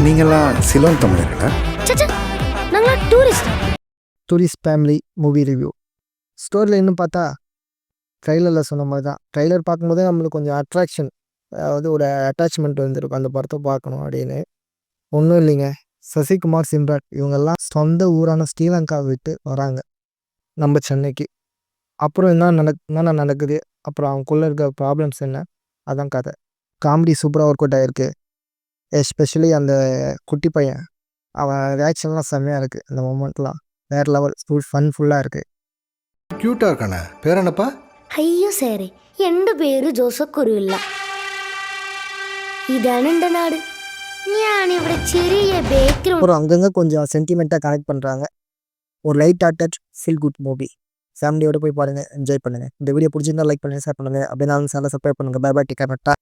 நீங்களாம் சிலோன் தமிழர்களா? சச்சா, நாங்களா tourist. Tourist family movie review. ஸ்டோரியில் இன்னும் பார்த்தா ட்ரைலரில் சொன்ன மாதிரி தான். ட்ரைலர் பார்க்கும்போதே நம்மளுக்கு கொஞ்சம் அட்ராக்ஷன், அதாவது ஒரு அட்டாச்மெண்ட் வந்துருக்கும் அந்த படத்தை பார்க்கணும் அப்படின்னு. ஒன்றும் இல்லைங்க, சசிகுமார், சிம்ரன் இவங்கெல்லாம் சொந்த ஊரான ஸ்ரீலங்காவை விட்டு வராங்க நம்ம சென்னைக்கு. அப்புறம் என்னென்ன நடக்குது, அப்புறம் அவங்களுக்குள்ளே இருக்க ப்ராப்ளம்ஸ் என்ன, அதான் கதை. காமெடி சூப்பராக ஒர்க் அவுட் ஆகிருக்கு. எஸ்பெஷலி அந்த குட்டி பையன், அவன் ரியாக்ஷன்லாம் செம்மையாக இருக்குது. அந்த மொமெண்ட்லாம் வேறு லெவல். ஃபுல்லாக இருக்குது. க்யூட்டாக இருக்கானே, பேர் என்னப்பா? അയ്യോ സാറേ, എൻ്റെ പേര് ജോസക്കുരുവില്ല. ഇതാണ് എൻ്റെ നാട്. ഞാനിവിടെ ചെറിയ ബേക്കറി. அப்புறம் அங்கங்கே கொஞ்சம் சென்டிமெண்ட்டாக கனெக்ட் பண்ணுறாங்க. ஒரு light hearted feel good movie. ஃபேமிலியோடு போய் பாருங்கள், என்ஜாய் பண்ணுங்கள். இந்த வீடியோ பிடிச்சிருந்தா லைக் பண்ணுங்கள், ஷேர் பண்ணுங்கள். அப்படியே நான் சேனலை சப்ஸ்கிரைப் பண்ணுங்கள். Bye bye, take care.